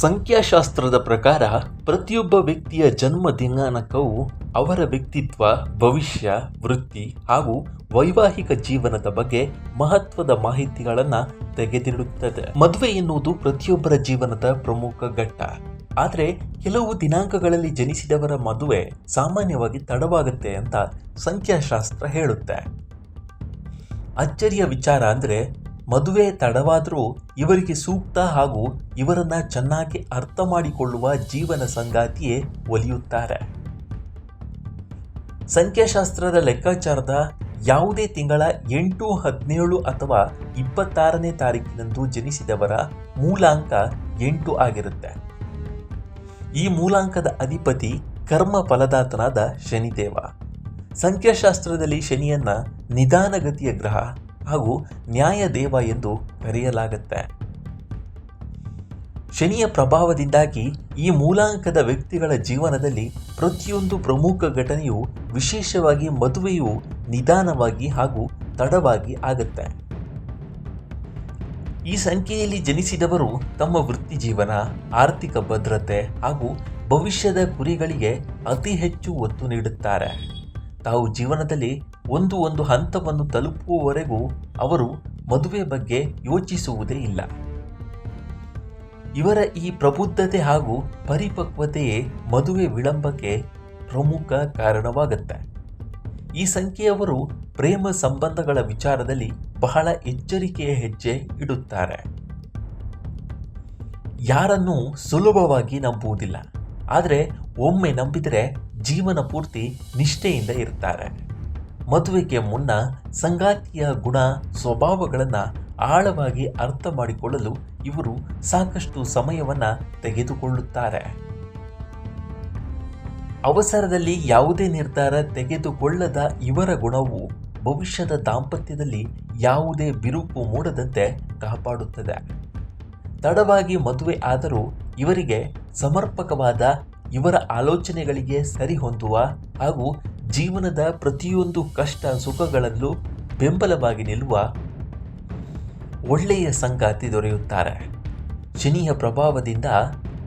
ಸಂಖ್ಯಾಶಾಸ್ತ್ರದ ಪ್ರಕಾರ ಪ್ರತಿಯೊಬ್ಬ ವ್ಯಕ್ತಿಯ ಜನ್ಮ ದಿನಾಂಕವು ಅವರ ವ್ಯಕ್ತಿತ್ವ, ಭವಿಷ್ಯ, ವೃತ್ತಿ ಹಾಗೂ ವೈವಾಹಿಕ ಜೀವನದ ಬಗ್ಗೆ ಮಹತ್ವದ ಮಾಹಿತಿಗಳನ್ನು ತೆಗೆದಿಡುತ್ತದೆ. ಮದುವೆ ಎನ್ನುವುದು ಪ್ರತಿಯೊಬ್ಬರ ಜೀವನದ ಪ್ರಮುಖ ಘಟ್ಟ. ಆದರೆ ಕೆಲವು ದಿನಾಂಕಗಳಲ್ಲಿ ಜನಿಸಿದವರ ಮದುವೆ ಸಾಮಾನ್ಯವಾಗಿ ತಡವಾಗುತ್ತೆ ಅಂತ ಸಂಖ್ಯಾಶಾಸ್ತ್ರ ಹೇಳುತ್ತೆ. ಅಚ್ಚರಿಯ ವಿಚಾರ ಅಂದರೆ ಮದುವೆ ತಡವಾದರೂ ಇವರಿಗೆ ಸೂಕ್ತ ಹಾಗೂ ಇವರನ್ನ ಚೆನ್ನಾಗಿ ಅರ್ಥ ಮಾಡಿಕೊಳ್ಳುವ ಜೀವನ ಸಂಗಾತಿಯೇ ಒಲಿಯುತ್ತಾರೆ. ಸಂಖ್ಯಾಶಾಸ್ತ್ರದ ಲೆಕ್ಕಾಚಾರದ ಯಾವುದೇ ತಿಂಗಳ 8, 17 ಅಥವಾ 26ನೇ ತಾರೀಕಿನಂದು ಜನಿಸಿದವರ ಮೂಲಾಂಕ 8 ಆಗಿರುತ್ತೆ. ಈ ಮೂಲಾಂಕದ ಅಧಿಪತಿ ಕರ್ಮ ಫಲದಾತನಾದ ಶನಿದೇವ. ಸಂಖ್ಯಾಶಾಸ್ತ್ರದಲ್ಲಿ ಶನಿಯನ್ನ ನಿಧಾನಗತಿಯ ಗ್ರಹ ಹಾಗೂ ನ್ಯಾಯದೇವ ಎಂದು ಕರೆಯಲಾಗುತ್ತೆ. ಶನಿಯ ಪ್ರಭಾವದಿಂದಾಗಿ ಈ ಮೂಲಾಂಕದ ವ್ಯಕ್ತಿಗಳ ಜೀವನದಲ್ಲಿ ಪ್ರತಿಯೊಂದು ಪ್ರಮುಖ ಘಟನೆಯು, ವಿಶೇಷವಾಗಿ ಮದುವೆಯು ನಿಧಾನವಾಗಿ ಹಾಗೂ ತಡವಾಗಿ ಆಗುತ್ತೆ. ಈ ಸಂಖ್ಯೆಯಲ್ಲಿ ಜನಿಸಿದವರು ತಮ್ಮ ವೃತ್ತಿ ಜೀವನ, ಆರ್ಥಿಕ ಭದ್ರತೆ ಹಾಗೂ ಭವಿಷ್ಯದ ಗುರಿಗಳಿಗೆ ಅತಿ ಹೆಚ್ಚು ಒತ್ತು ನೀಡುತ್ತಾರೆ. ತಾವು ಜೀವನದಲ್ಲಿ ಒಂದು ಹಂತವನ್ನು ತಲುಪುವವರೆಗೂ ಅವರು ಮದುವೆ ಬಗ್ಗೆ ಯೋಚಿಸುವುದೇ ಇಲ್ಲ. ಇವರ ಈ ಪ್ರಬುದ್ಧತೆ ಹಾಗೂ ಪರಿಪಕ್ವತೆಯೇ ಮದುವೆ ವಿಳಂಬಕ್ಕೆ ಪ್ರಮುಖ ಕಾರಣವಾಗುತ್ತೆ. ಈ ಸಂಖ್ಯೆಯವರು ಪ್ರೇಮ ಸಂಬಂಧಗಳ ವಿಚಾರದಲ್ಲಿ ಬಹಳ ಎಚ್ಚರಿಕೆಯ ಹೆಜ್ಜೆ ಇಡುತ್ತಾರೆ. ಯಾರನ್ನೂ ಸುಲಭವಾಗಿ ನಂಬುವುದಿಲ್ಲ, ಆದರೆ ಒಮ್ಮೆ ನಂಬಿದರೆ ಜೀವನ ಪೂರ್ತಿ ನಿಷ್ಠೆಯಿಂದ ಇರ್ತಾರೆ. ಮದುವೆಗೆ ಮುನ್ನ ಸಂಗಾತಿಯ ಗುಣ, ಸ್ವಭಾವಗಳನ್ನು ಆಳವಾಗಿ ಅರ್ಥ ಮಾಡಿಕೊಳ್ಳಲು ಇವರು ಸಾಕಷ್ಟು ಸಮಯವನ್ನು ತೆಗೆದುಕೊಳ್ಳುತ್ತಾರೆ. ಅವಸರದಲ್ಲಿ ಯಾವುದೇ ನಿರ್ಧಾರ ತೆಗೆದುಕೊಳ್ಳದ ಇವರ ಗುಣವು ಭವಿಷ್ಯದ ದಾಂಪತ್ಯದಲ್ಲಿ ಯಾವುದೇ ಬಿರುಕು ಮೂಡದಂತೆ ಕಾಪಾಡುತ್ತದೆ. ತಡವಾಗಿ ಮದುವೆ ಆದರೂ ಇವರಿಗೆ ಸಮರ್ಪಕವಾದ, ಇವರ ಆಲೋಚನೆಗಳಿಗೆ ಸರಿಹೊಂದುವ ಹಾಗೂ ಜೀವನದ ಪ್ರತಿಯೊಂದು ಕಷ್ಟ ಸುಖಗಳಲ್ಲೂ ಬೆಂಬಲವಾಗಿ ನಿಲ್ಲುವ ಒಳ್ಳೆಯ ಸಂಗಾತಿ ದೊರೆಯುತ್ತಾರೆ. ಶನಿಯ ಪ್ರಭಾವದಿಂದ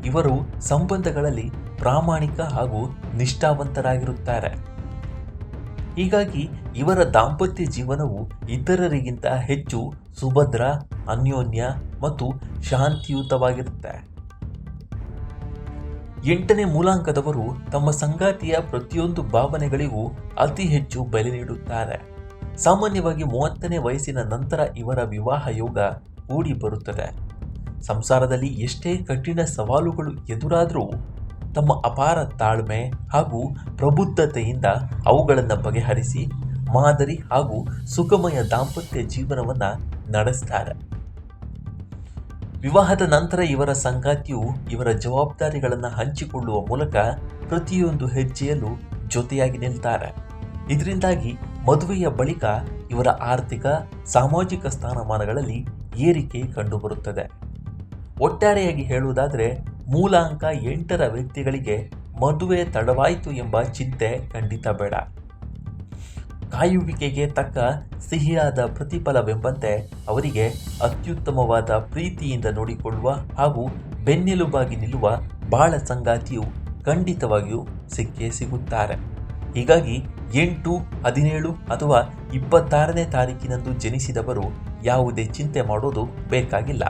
ಇವರು ಸಂಬಂಧಗಳಲ್ಲಿ ಪ್ರಾಮಾಣಿಕ ಹಾಗೂ ನಿಷ್ಠಾವಂತರಾಗಿರುತ್ತಾರೆ. ಹೀಗಾಗಿ ಇವರ ದಾಂಪತ್ಯ ಜೀವನವು ಇತರರಿಗಿಂತ ಹೆಚ್ಚು ಸುಭದ್ರ, ಅನ್ಯೋನ್ಯ ಮತ್ತು ಶಾಂತಿಯುತವಾಗಿರುತ್ತೆ. 8ನೇ ಮೂಲಾಂಕದವರು ತಮ್ಮ ಸಂಗಾತಿಯ ಪ್ರತಿಯೊಂದು ಭಾವನೆಗಳಿಗೂ ಅತಿ ಹೆಚ್ಚು ಬೆಲೆ ನೀಡುತ್ತಾರೆ. ಸಾಮಾನ್ಯವಾಗಿ 30ನೇ ವಯಸ್ಸಿನ ನಂತರ ಇವರ ವಿವಾಹ ಯೋಗ ಕೂಡಿ ಬರುತ್ತದೆ. ಸಂಸಾರದಲ್ಲಿ ಎಷ್ಟೇ ಕಠಿಣ ಸವಾಲುಗಳು ಎದುರಾದರೂ ತಮ್ಮ ಅಪಾರ ತಾಳ್ಮೆ ಹಾಗೂ ಪ್ರಬುದ್ಧತೆಯಿಂದ ಅವುಗಳನ್ನು ಬಗೆಹರಿಸಿ ಮಾದರಿ ಹಾಗೂ ಸುಖಮಯ ದಾಂಪತ್ಯ ಜೀವನವನ್ನು ನಡೆಸ್ತಾರೆ. ವಿವಾಹದ ನಂತರ ಇವರ ಸಂಗಾತಿಯು ಇವರ ಜವಾಬ್ದಾರಿಗಳನ್ನು ಹಂಚಿಕೊಳ್ಳುವ ಮೂಲಕ ಪ್ರತಿಯೊಂದು ಹೆಜ್ಜೆಯಲ್ಲೂ ಜೊತೆಯಾಗಿ ನಿಲ್ತಾರೆ. ಇದರಿಂದಾಗಿ ಮದುವೆಯ ಬಳಿಕ ಇವರ ಆರ್ಥಿಕ, ಸಾಮಾಜಿಕ ಸ್ಥಾನಮಾನಗಳಲ್ಲಿ ಏರಿಕೆ ಕಂಡುಬರುತ್ತದೆ. ಒಟ್ಟಾರೆಯಾಗಿ ಹೇಳುವುದಾದರೆ ಮೂಲಾಂಕ 8ರ ವ್ಯಕ್ತಿಗಳಿಗೆ ಮದುವೆ ತಡವಾಯಿತು ಎಂಬ ಚಿಂತೆ ಖಂಡಿತ ಬೇಡ. ಕಾಯುವಿಕೆಗೆ ತಕ್ಕ ಸಿಹಿಯಾದ ಪ್ರತಿಫಲವೆಂಬಂತೆ ಅವರಿಗೆ ಅತ್ಯುತ್ತಮವಾದ ಪ್ರೀತಿಯಿಂದ ನೋಡಿಕೊಳ್ಳುವ ಹಾಗೂ ಬೆನ್ನೆಲುಬಾಗಿ ನಿಲ್ಲುವ ಬಾಳ ಸಂಗಾತಿಯು ಖಂಡಿತವಾಗಿಯೂ ಸಿಕ್ಕೇ ಸಿಗುತ್ತಾರೆ. ಹೀಗಾಗಿ 8, 17 ಅಥವಾ 26ನೇ ತಾರೀಕಿನಂದು ಜನಿಸಿದವರು ಯಾವುದೇ ಚಿಂತೆ ಮಾಡೋದು ಬೇಕಾಗಿಲ್ಲ.